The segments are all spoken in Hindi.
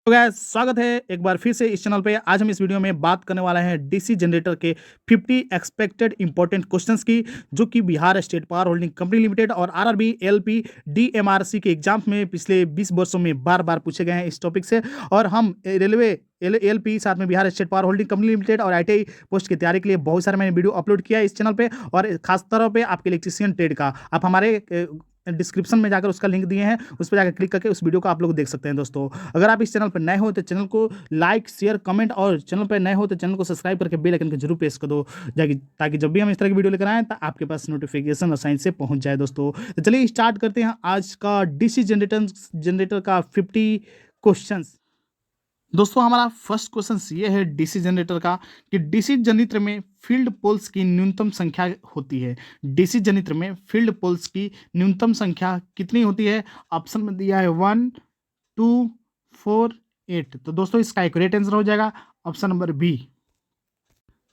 तो गाइस स्वागत है एक बार फिर से इस चैनल पे। आज हम इस वीडियो में बात करने वाले हैं डीसी जनरेटर के 50 एक्सपेक्टेड इंपॉर्टेंट क्वेश्चंस की, जो कि Bihar state power holding company limited और आरआरबी एलपी डीएमआरसी के एग्जाम्स में पिछले 20 वर्षों में बार बार पूछे गए हैं इस टॉपिक से। और हम रेलवे एलपी साथ में Bihar state power holding company limited और आईटीआई पोस्ट की तैयारी के लिए बहुत सारे मैंने वीडियो अपलोड किया है इस चैनल पे, और खास तौर पे आपके इलेक्ट्रीशियन ट्रेड का आप हमारे डिस्क्रिप्शन में जाकर उसका लिंक दिए हैं, उस पर जाकर क्लिक करके उस वीडियो को आप लोग देख सकते हैं। दोस्तों, अगर आप इस चैनल पर नए हो तो चैनल को लाइक शेयर कमेंट, और चैनल पर नए हो तो चैनल को सब्सक्राइब करके बेल आइकन को जरूर प्रेस कर दो, ताकि जब भी हम इस तरह की वीडियो लेकर आएँ तो आपके पास नोटिफिकेशन आसानी से पहुंच जाए। दोस्तों, तो चलिए स्टार्ट करते हैं आज का डीसी जनरेटर का 50 क्वेश्चन। दोस्तों, हमारा फर्स्ट क्वेश्चन ये है डीसी जनरेटर का कि डीसी जनरेटर में फील्ड पोल्स की न्यूनतम संख्या होती है। डीसी जनरेटर में फील्ड पोल्स की न्यूनतम संख्या कितनी होती है? ऑप्शन में दिया है 1, 2, 4, 8। तो दोस्तों, इसका एक्यूरेट आंसर हो जाएगा option number B.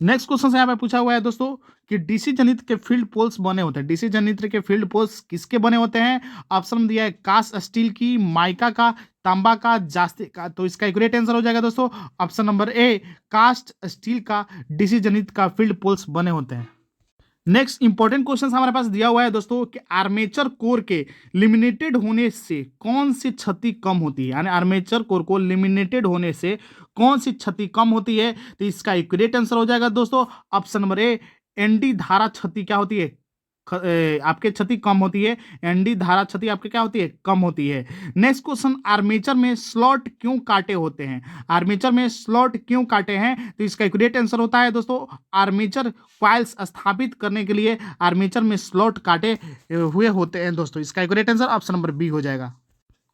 Next question यहाँ पे पूछा हुआ है दोस्तों कि डीसी जनित्र के फील्ड पोल्स बने होते हैं। डीसी जनित्र के फील्ड पोल्स किसके बने होते हैं? ऑप्शन में दिया है कास्ट स्टील की, माइका का, तांबा का, जास्ते का। तो इसका एक्यूरेट आंसर हो जाएगा दोस्तों option number A, cast steel का डीसी जनित्र का फील्ड पोल्स बने होते हैं। नेक्स्ट इंपॉर्टेंट क्वेश्चन हमारे पास दिया हुआ है दोस्तों कि आर्मेचर कोर के लिमिनेटेड होने से कौन सी क्षति कम होती है? यानी आर्मेचर कोर को लिमिनेटेड होने से कौन सी क्षति कम होती है? तो इसका एक्यूरेट आंसर हो जाएगा दोस्तों ऑप्शन नंबर ए, एनडी धारा क्षति क्या होती है? आपके क्षति कम होती है। एनडी धारा क्षति आपके क्या होती है? कम होती है। नेक्स्ट क्वेश्चन, आर्मेचर में स्लॉट क्यों काटे होते हैं? आर्मेचर में स्लॉट क्यों काटे हैं? तो इसका एक्यूरेट आंसर होता है दोस्तों आर्मेचर कॉइल्स स्थापित करने के लिए आर्मेचर में स्लॉट काटे हुए होते हैं। दोस्तों, इसका accurate answer option number B हो जाएगा।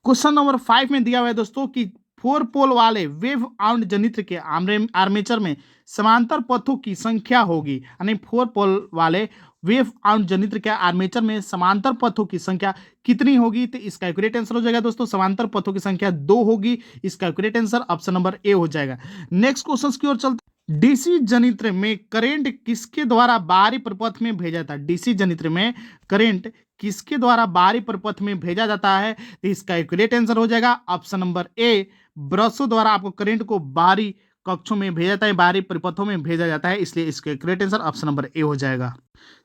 क्वेश्चन नंबर 5 में दिया हुआ है दोस्तों कि 4 पोल वाले वेव आउंड जनित्र के आर्मेचर में समांतर पथों की संख्या होगी। यानी 4 पोल वाले वेव आउंड जनित्र के आर्मेचर में समांतर पथों की संख्या कितनी होगी? तो इसका एक्यूरेट आंसर हो जाएगा दोस्तों समांतर पथों की संख्या 2 होगी। इसका एक्यूरेट आंसर ऑप्शन नंबर ए हो जाएगा। नेक्स्ट क्वेश्चन की ओर चलते। डीसी जनित्र में करंट किसके द्वारा बाहरी प्रपथ में भेजा जाता है? डीसी जनित्र में करंट किसके द्वारा बाहरी प्रपथ में भेजा जाता है? तो इसका एक्यूरेट आंसर हो जाएगा ऑप्शन नंबर ए, ब्रशों द्वारा आपको करंट को बाहरी कक्षों में भेजा जाता है, बाहरी परिपथों में भेजा जाता है, इसलिए इसका एक्यूरेट आंसर ऑप्शन नंबर ए हो जाएगा।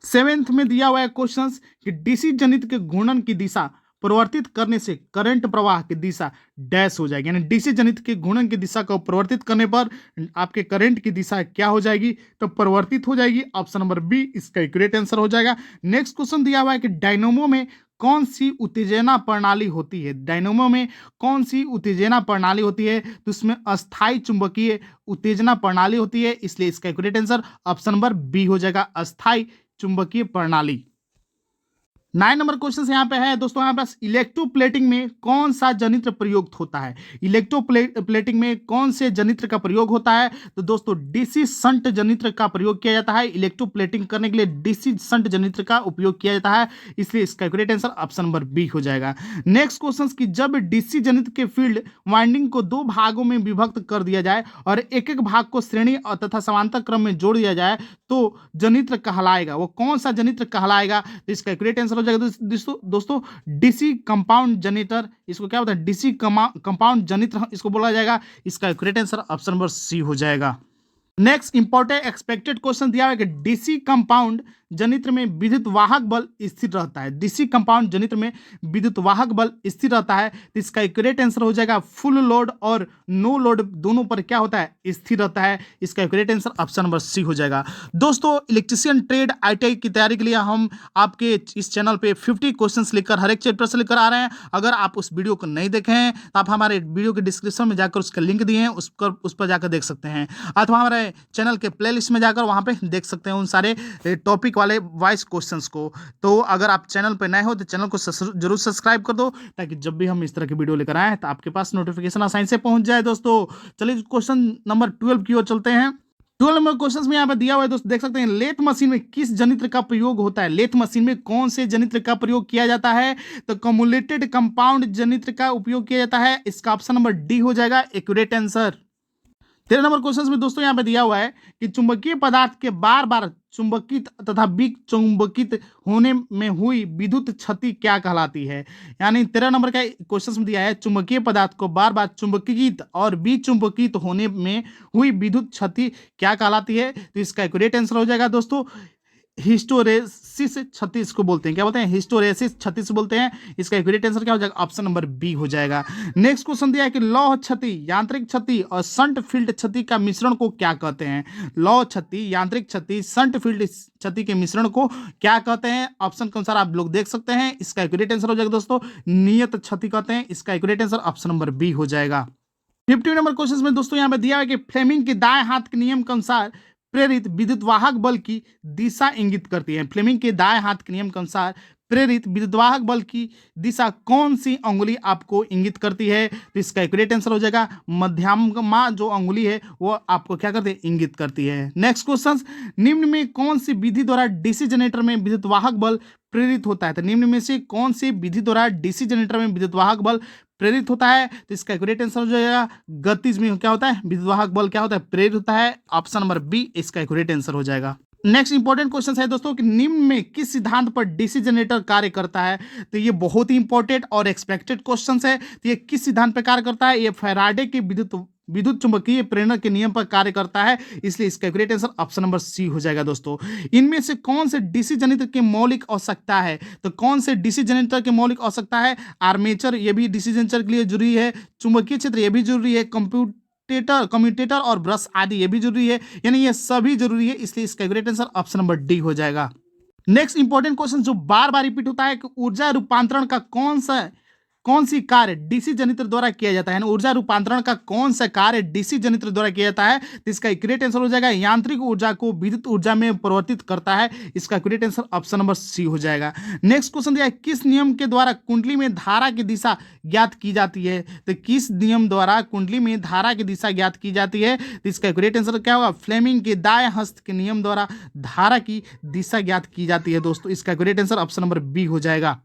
7th में दिया हुआ है क्वेश्चन कि डीसी जनित्र के घूर्णन की दिशा परिवर्तित करने से करंट प्रवाह की दिशा डैश हो जाएगी। यानी डीसी जनित्र के घूर्णन की दिशा को परिवर्तित करने पर आपके करंट की दिशा क्या हो जाएगी? तो परिवर्तित हो जाएगी। ऑप्शन नंबर बी इसका एक्यूरेट आंसर हो जाएगा। नेक्स्ट क्वेश्चन दिया हुआ है कि डायनोमो में कौन सी उत्तेजना प्रणाली होती है? डायनोमो में कौन सी उत्तेजना प्रणाली होती है? तो उसमें अस्थायी चुंबकीय उत्तेजना प्रणाली होती है, इसलिए इसका accurate answer option number B हो जाएगा, अस्थायी चुंबकीय प्रणाली। 9 नंबर क्वेश्चन यहाँ पे है दोस्तों, यहाँ पास इलेक्ट्रोप्लेटिंग में कौन सा जनित्र प्रयुक्त होता है? इलेक्ट्रोप्लेटिंग में कौन से जनित्र का प्रयोग होता है? तो दोस्तों, डीसी शंट जनित्र का प्रयोग किया जाता है। इलेक्ट्रोप्लेटिंग करने के लिए डीसी शंट जनित्र का उपयोग किया जाता है, इसलिए इसका accurate answer option number B हो जाएगा। नेक्स्ट क्वेश्चन कि जब डीसी जनित्र के फील्ड वाइंडिंग को 2 भागों में विभक्त कर दिया जाए और एक एक भाग को श्रेणी तथा समांतर क्रम में जोड़ दिया जाए तो जनित्र कहलाएगा, वो कौन सा जनित्र कहलाएगा? तो इसका एक्यूरेट आंसर हो जाएगा दोस्तों डीसी कंपाउंड जनरेटर। इसको क्या होता है? डीसी कंपाउंड जनित्र इसको बोला जाएगा। इसका accurate answer option number C हो जाएगा। नेक्स्ट इंपॉर्टेंट एक्सपेक्टेड क्वेश्चन दिया हुआ है कि डीसी कंपाउंड जनित्र में विद्युत वाहक बल स्थिर रहता है। डीसी कंपाउंड जनित्र में विद्युत वाहक बल स्थिर रहता है, तो इसका एक्यूरेट आंसर हो जाएगा फुल लोड और नो लोड दोनों पर क्या होता है? स्थिर रहता है। इसका accurate answer option number C हो जाएगा। दोस्तों, इलेक्ट्रीशियन ट्रेड आईटीआई की तैयारी के लिए हम आपके इस चैनल पे 50 क्वेश्चंस लेकर हर एक चैप्टर से लेकर आ रहे हैं। अगर आप उस वीडियो को नहीं देखे हैं तो आप हमारे वीडियो के डिस्क्रिप्शन में जाकर उसका लिंक दिए हैं, उस पर जाकर देख सकते हैं, अथवा हमारे चैनल के प्लेलिस्ट में जाकर वहां पे देख सकते हैं उन सारे टॉपिक वाले वॉइस क्वेश्चंस को। तो अगर आप चैनल पे नए हो तो चैनल को जरूर सब्सक्राइब कर दो, ताकि जब भी हम इस तरह की वीडियो लेकर आए तो आपके पास नोटिफिकेशन आसानी से पहुंच जाए। दोस्तों, चलिए क्वेश्चन नंबर 12 की ओर चलते हैं। 12 नंबर क्वेश्चन में यहाँ पे दिया हुआ है दोस्तों, देख सकते हैं लेथ मशीन में किस जनित्र का प्रयोग होता है? लेथ मशीन में कौन से जनित्र का प्रयोग किया जाता है? तो कम्युलेटेड कंपाउंड जनित्र का उपयोग किया जाता है। इसका ऑप्शन नंबर डी हो जाएगा एक्यूरेट आंसर। 13 नंबर क्वेश्चन में दोस्तों यहाँ पे दिया हुआ है कि चुंबकीय पदार्थ के बार बार चुंबकित तथा विचुंबकित होने में हुई विद्युत क्षति क्या कहलाती है? यानी 13 नंबर का क्वेश्चन में दिया है, चुंबकीय पदार्थ को बार बार चुंबकित और विचुंबकित होने में हुई विद्युत क्षति क्या कहलाती है? तो इसका एक्यूरेट आंसर हो जाएगा दोस्तों हिस्टोरेसिस क्षति इसको बोलते हैं। क्या बोलते हैं? हिस्टोरेसिस क्षति से बोलते हैं। इसका एक्यूरेट आंसर क्या हो जाएगा? ऑप्शन नंबर बी हो जाएगा। नेक्स्ट क्वेश्चन दिया है कि लौह क्षति, यांत्रिक क्षति और शंट फील्ड क्षति का मिश्रण को क्या कहते हैं? लौह क्षति, यांत्रिक क्षति, शंट फील्ड क्षति के मिश्रण को क्या कहते हैं? ऑप्शन के अनुसार आप लोग देख सकते हैं। इसका एक्यूरेट आंसर हो जाएगा दोस्तों नियत क्षति कहते हैं। इसका accurate answer option number B हो जाएगा। 50 नंबर क्वेश्चन में दोस्तों यहाँ पे दिया है कि फ्लेमिंग के दाएं हाथ के नियम के अनुसार प्रेरित विद्युत वाहक बल की दिशा इंगित करती है। फ्लेमिंग के दाएं हाथ के नियम के अनुसार प्रेरित विद्युत वाहक बल की दिशा कौन सी अंगुली आपको इंगित करती है? तो इसका एक्यूरेट आंसर हो जाएगा मध्यमा जो अंगुली है वो आपको क्या करती है? इंगित करती है। नेक्स्ट क्वेश्चन, निम्न में कौन सी विधि द्वारा डीसी जनरेटर में विद्युत वाहक बल प्रेरित होता है? तो निम्न में से कौन सी विधि द्वारा डीसी जनरेटर में विद्युत वाहक बल प्रेरित होता है? तो इसका एक्यूरेट आंसर हो जाएगा गतिज में क्या होता है? विद्युत वाहक बल क्या होता है? प्रेरित होता है। ऑप्शन नंबर बी इसका एक्यूरेट आंसर हो जाएगा। नेक्स्ट इंपॉर्टेंट क्वेश्चन है दोस्तों कि निम्न में किस सिद्धांत पर डीसी जनरेटर कार्य करता है? तो ये बहुत ही इंपॉर्टेंट और एक्सपेक्टेड क्वेश्चन है। तो ये किस सिद्धांत पर कार्य करता है? ये फैराडे के विद्युत चुंबकीय प्रेरण के नियम पर कार्य करता है। इसलिए इसका correct answer option number C हो जाएगा दोस्तों। इनमें से कौन से डीसी जनरेटर की मौलिक आवश्यकता है? तो कौन से डीसी जनरेटर की मौलिक आवश्यकता है? आर्मेचर, ये भी डीसी जनरेटर के लिए जरूरी है। चुंबकीय क्षेत्र, ये भी जरूरी है। कम्यूटेटर और ब्रश आदि ये भी जरूरी है। यानी ये सभी जरूरी है। इसलिए इसका correct answer option number D हो जाएगा। नेक्स्ट इंपॉर्टेंट क्वेश्चन जो बार बार रिपीट होता है कि ऊर्जा रूपांतरण का कौन सी कार्य डीसी जनरेटर द्वारा किया जाता है? ऊर्जा रूपांतरण का कौन सा कार्य डीसी जनरेटर द्वारा किया जाता है? तो इसका करेक्ट आंसर हो जाएगा यांत्रिक ऊर्जा को विद्युत ऊर्जा में परिवर्तित करता है। इसका correct answer option number C हो जाएगा। नेक्स्ट क्वेश्चन दिया है किस नियम के द्वारा कुंडली में धारा की दिशा ज्ञात की जाती है? तो किस नियम द्वारा कुंडली में धारा की दिशा ज्ञात की जाती है? तो इसका करेक्ट आंसर क्या होगा? फ्लेमिंग के दाएं हस्त के नियम द्वारा धारा की दिशा ज्ञात की जाती है दोस्तों। इसका correct answer option number B हो जाएगा।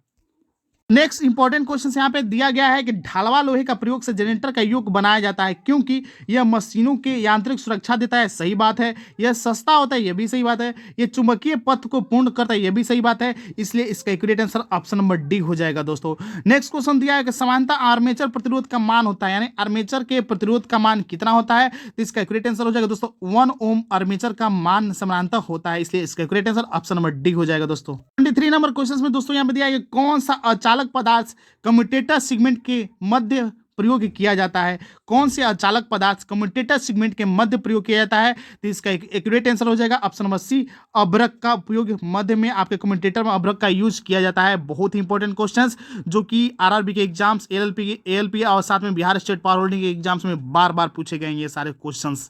नेक्स्ट इंपॉर्टेंट क्वेश्चन यहाँ पे दिया गया है कि ढालवा लोहे का प्रयोग से जनरेटर का युग बनाया जाता है क्योंकि यह मशीनों के यांत्रिक सुरक्षा देता है। सही बात है। यह सस्ता होता है, यह भी सही बात है। यह चुंबकीय पथ को पूर्ण करता है, यह भी सही बात है। इसलिए इसका accurate answer option number D हो जाएगा दोस्तों। नेक्स्ट क्वेश्चन दिया है कि समानता आर्मेचर प्रतिरोध का मान होता है, यानी आर्मेचर के प्रतिरोध का मान कितना होता है? तो इसका एक्यूरेट आंसर हो जाएगा दोस्तों 1 ओम आर्मेचर का मान समानांतर होता है। इसलिए इसका accurate answer option number D हो जाएगा दोस्तों। 23 नंबर क्वेश्चन में दोस्तों यहाँ पे दिया है कि कौन सा अचालक पदार्थ कम्यूटेटर सेगमेंट के मध्य प्रयोग किया जाता है? कौन से अचालक पदार्थ कम्यूटेटर सेगमेंट के मध्य प्रयोग किया जाता है? तो इसका एक्यूरेट आंसर हो जाएगा ऑप्शन नंबर सी अभ्रक का उपयोग मध्य में आपके कम्यूटेटर में अभ्रक का यूज किया जाता है। बहुत ही इंपॉर्टेंट क्वेश्चंस जो कि आरआरबी के एग्जाम्स, एएलपी और साथ में बिहार स्टेट पावर होल्डिंग के एग्जाम्स में बार बार पूछे गए ये सारे क्वेश्चंस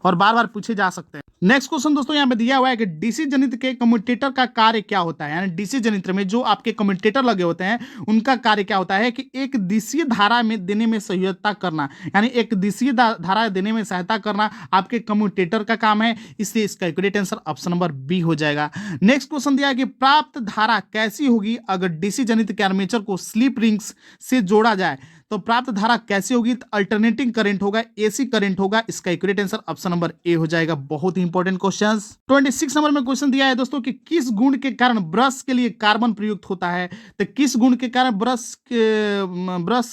और बार बार पूछे जा सकते हैं। नेक्स्ट क्वेश्चन दोस्तों यहाँ पे दिया हुआ है कि डीसी जनित्र के कम्यूटेटर का कार्य क्या होता है? यानी डीसी जनित्र में जो आपके कम्यूटेटर लगे होते हैं उनका कार्य क्या होता है? कि एक दिशीय धारा में देने में सहायता करना, यानी एक दिशीय धारा देने में सहायता करना आपके कम्यूटेटर का काम है। इसलिए इसका accurate answer option number B हो जाएगा। नेक्स्ट क्वेश्चन दिया है कि प्राप्त धारा कैसी होगी अगर डीसी जनित्र के आर्मेचर को स्लिप रिंग्स से जोड़ा जाए? तो प्राप्त धारा कैसी होगी? तो अल्टरनेटिंग करंट होगा, एसी करंट होगा। इसका एक्यूरेट आंसर ऑप्शन नंबर ए हो जाएगा। बहुत ही इंपॉर्टेंट क्वेश्चंस। 26 नंबर में क्वेश्चन दिया है दोस्तों कि किस गुण के कारण ब्रश के लिए कार्बन प्रयुक्त होता है? तो किस गुण के कारण ब्रश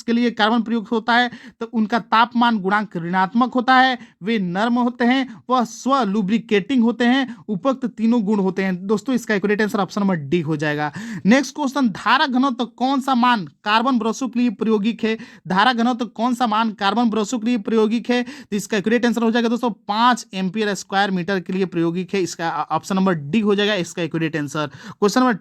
के लिए कार्बन प्रयुक्त होता है? तो उनका तापमान गुणांक ऋणात्मक होता है, वे नर्म होते हैं, वह स्व लुब्रिकेटिंग होते हैं, उपरोक्त तीनों गुण होते हैं दोस्तों। इसका accurate answer option number D हो जाएगा। नेक्स्ट क्वेश्चन, धारा घनत्व कौन सा मान कार्बन ब्रशों के लिए प्रायोगिक है? धारा घनत्व कौन सा मान कार्बन ब्रशों के लिए प्रायोगिक है? तो इसका एक्यूरेट आंसर हो जाएगा दोस्तों 5 एम्पीयर स्क्वायर मीटर के लिए प्रायोगिक है। इसका ऑप्शन नंबर डी हो जाएगा इसका एक्यूरेट आंसर। क्वेश्चन नंबर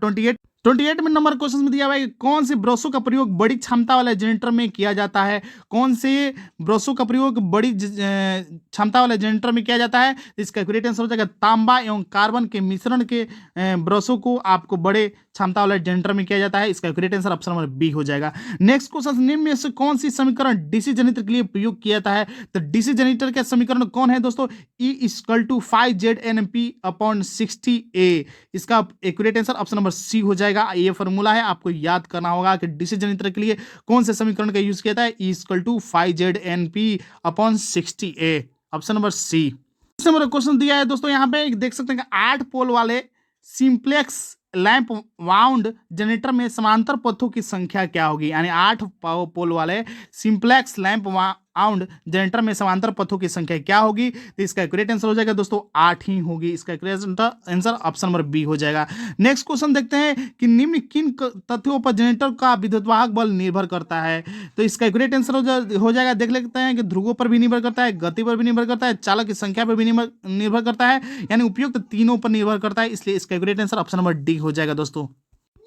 28 में नंबर क्वेश्चन में दिया हुआ है कि कौन से ब्रशों का प्रयोग बड़ी क्षमता वाले जनरेटर में किया जाता है? कौन से ब्रशों का प्रयोग बड़ी क्षमता वाले जनरेटर में किया जाता है? इसका एक्यूरेट आंसर हो जाएगा तांबा एवं कार्बन के मिश्रण के ब्रशों को आपको बड़े क्षमता वाले जनरेटर में किया जाता है। इसका accurate answer option number B हो जाएगा। नेक्स्ट क्वेश्चन, निम्न में से कौन सी समीकरण डीसी जनरेटर के लिए प्रयोग किया जाता है? तो डीसी जनरेटर का समीकरण कौन है दोस्तों? E = 5ZNP/60A। इसका accurate answer option number C हो जाएगा। ये फॉर्मूला है, आपको याद करना होगा कि डीसी जनरेटर के लिए कौन से समीकरण का यूज किया जाता है। E = 5ZNP/60A, option number C. Number question दिया है दोस्तों, यहाँ पे देख सकते हैं कि 8 पोल वाले सिंप्लेक्स लैंप वाउंड जनरेटर में समांतर पथों की संख्या क्या होगी। यानी 8 पोल वाले सिंप्लेक्स लैंप वाउंड जनरेटर में समांतर पथों की संख्या क्या होगी। तो इसका एक्यूरेट आंसर हो जाएगा दोस्तों 8 ही होगी। इसका accurate answer option number B हो जाएगा। नेक्स्ट क्वेश्चन देखते हैं कि निम्न किन तथ्यों पर जनरेटर का विद्युतवाहक बल निर्भर करता है। तो इसका एक्यूरेट आंसर हो जाएगा। देख लेते हैं कि ध्रुवों पर भी निर्भर करता है, गति पर भी निर्भर करता है, चालक की संख्या पर भी निर्भर करता है, यानी उपयुक्त तीनों पर निर्भर करता है। इसलिए इसका accurate answer option number D हो जाएगा दोस्तों।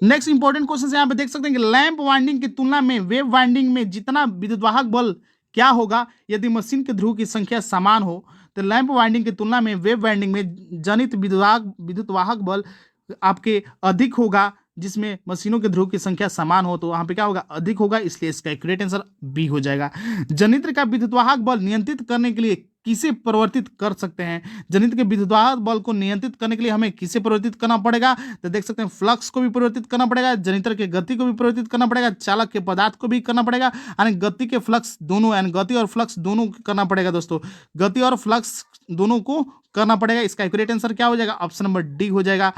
नेक्स्ट इंपॉर्टेंट क्वेश्चन यहाँ पे देख सकते हैं कि लैंप वाइंडिंग की तुलना में वेव वाइंडिंग में जितना विद्युतवाहक बल क्या होगा यदि मशीन के ध्रुव की संख्या समान हो। तो लैंप वाइंडिंग की तुलना में वेव वाइंडिंग में जनित विद्युतवाहक बल आपके अधिक होगा, जिसमें मशीनों के ध्रुव की संख्या समान हो तो वहां पे क्या होगा, अधिक होगा। इसलिए इसका एक्यूरेट आंसर बी हो जाएगा। जनित्र का विद्युतवाहक बल नियंत्रित करने के लिए किसे परिवर्तित कर सकते हैं। जनित्र के विद्युतवाहक बल को नियंत्रित करने के लिए हमें किसे परिवर्तित करना पड़ेगा। तो देख सकते हैं फ्लक्स को भी परिवर्तित करना पड़ेगा, जनित्र के गति को भी परिवर्तित करना पड़ेगा, चालक के पदार्थ को भी करना पड़ेगा, यानी गति के फ्लक्स दोनों, यानी गति और फ्लक्स दोनों करना पड़ेगा दोस्तों। गति और फ्लक्स दोनों को करना पड़ेगा। इसका एक्यूरेट आंसर क्या हो जाएगा, ऑप्शन नंबर डी हो जाएगा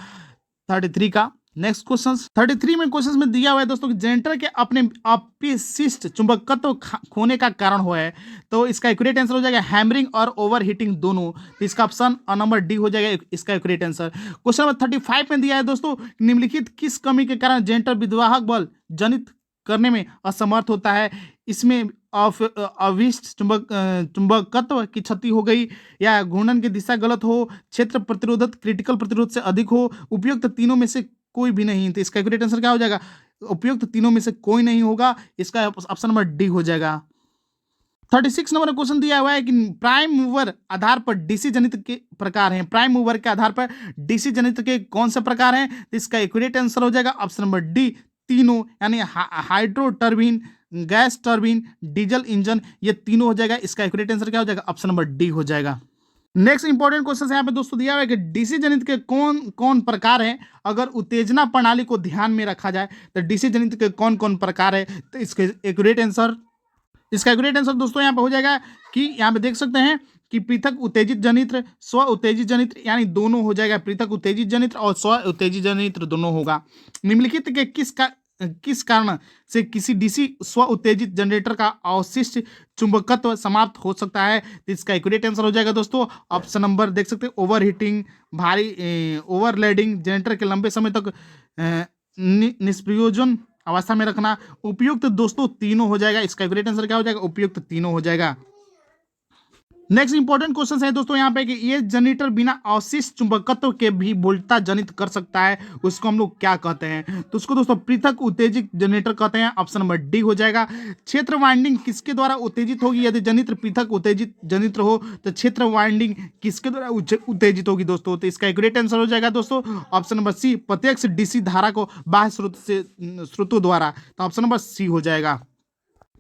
33 का। नेक्स्ट क्वेश्चन 33 में क्वेश्चन में दिया हुआ है दोस्तों कि जनरेटर के अपने अपिशिष्ट चुंबकत्व खोने का कारण हुआ है। तो इसका एक्यूरेट आंसर हो जाएगा हैमरिंग और ओवरहीटिंग दोनों। तो इसका ऑप्शन नंबर डी हो जाएगा इसका एक्यूरेट आंसर। क्वेश्चन नंबर 35 में दिया है दोस्तों, निम्नलिखित किस कमी के कारण जनरेटर विद्युतवाहक बल जनित करने में असमर्थ होता है। इसमें अविष्ट चुंबकत्व की क्षति हो गई, या घूर्णन की दिशा गलत हो, क्षेत्र प्रतिरोधक क्रिटिकल प्रतिरोध से अधिक हो, उपयुक्त तीनों में से कोई भी नहीं। तो इसका एक्यूरेट आंसर क्या हो जाएगा, उपयुक्त तीनों में से कोई नहीं होगा। इसका ऑप्शन नंबर डी हो जाएगा। 36 नंबर क्वेश्चन दिया हुआ है कि प्राइम मूवर आधार पर डीसी जनित्र के प्रकार हैं। प्राइम मूवर के आधार पर डीसी जनित्र के कौन से प्रकार हैं। तो इसका एक्यूरेट आंसर हो जाएगा ऑप्शन नंबर डी तीनों, यानी hydro turbine, gas turbine, diesel engine, ये तीनों हो जाएगा। इसका एक्यूरेट आंसर क्या हो जाएगा, ऑप्शन नंबर डी हो जाएगा। नेक्स्ट इंपॉर्टेंट क्वेश्चन यहाँ पे दोस्तों दिया हुआ है कि डीसी जनित्र के कौन कौन प्रकार हैं। अगर उत्तेजना प्रणाली को ध्यान में रखा जाए तो डीसी जनित्र के कौन कौन प्रकार है। तो इसका एक्यूरेट आंसर दोस्तों यहाँ पे हो जाएगा कि यहाँ पे देख सकते हैं कि पृथक उत्तेजित जनित्र, स्व उत्तेजित जनित्र, यानी दोनों हो जाएगा। पृथक उत्तेजित जनित्र और स्व उत्तेजित जनित्र दोनों होगा। निम्नलिखित के किस कारण से किसी डीसी स्व उत्तेजित जनरेटर का अवशिष्ट चुंबकत्व समाप्त हो सकता है। तो इसका एक्यूरेट आंसर हो जाएगा दोस्तों ऑप्शन नंबर देख सकते हैं ओवरहीटिंग, भारी ओवरलोडिंग, जनरेटर के लंबे समय तक निष्प्रयोजन अवस्था में रखना, उपयुक्त दोस्तों तीनों हो जाएगा। इसका एक्यूरेट आंसर क्या हो जाएगा, उपयुक्त तीनों हो जाएगा। नेक्स्ट इंपॉर्टेंट क्वेश्चन है दोस्तों यहाँ पे कि ये जनरेटर बिना अवशिष्ट चुंबकत्व के भी वोल्टता जनित कर सकता है, उसको हम लोग क्या कहते हैं। तो उसको दोस्तों पृथक उत्तेजित जनरेटर कहते हैं। ऑप्शन नंबर डी हो जाएगा। क्षेत्र वाइंडिंग किसके द्वारा उत्तेजित होगी। यदि जनित्र पृथक उत्तेजित जनित्र हो तो क्षेत्र वाइंडिंग किसके द्वारा उत्तेजित होगी दोस्तों। तो इसका एक्यूरेट आंसर हो जाएगा दोस्तों ऑप्शन नंबर सी, प्रत्यक्ष डीसी धारा को बाह्य स्रोतों द्वारा। तो ऑप्शन नंबर सी हो जाएगा।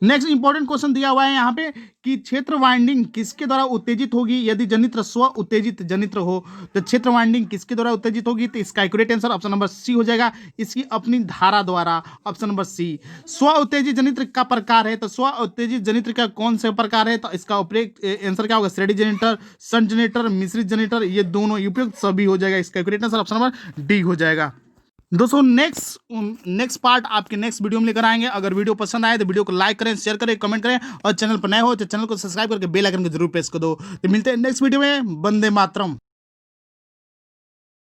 नेक्स्ट इंपॉर्टेंट क्वेश्चन दिया हुआ है यहाँ पे कि क्षेत्र वाइंडिंग किसके द्वारा उत्तेजित होगी। यदि जनित्र स्व उत्तेजित जनित्र हो तो क्षेत्र वाइंडिंग किसके द्वारा उत्तेजित होगी। तो इसका accurate answer option number C हो जाएगा, इसकी अपनी धारा द्वारा। Option number C. स्व उत्तेजित जनित्र का प्रकार है, तो स्व उत्तेजित जनित्र का कौन से प्रकार है। तो इसका आंसर क्या होगा, श्रेणी जनरेटर, शंट जनरेटर, मिश्रित जनरेटर, ये दोनों उपयुक्त सभी हो जाएगा। इसका accurate answer option number D हो जाएगा। दोस्तों नेक्स्ट पार्ट आपके नेक्स्ट वीडियो में लेकर आएंगे। अगर वीडियो पसंद आए तो वीडियो को लाइक करें, शेयर करें, कमेंट करें, और चैनल पर नए हो तो चैनल को सब्सक्राइब करके बेल आइकन को जरूर प्रेस कर दो। तो मिलते हैं नेक्स्ट वीडियो में। वंदे मातरम।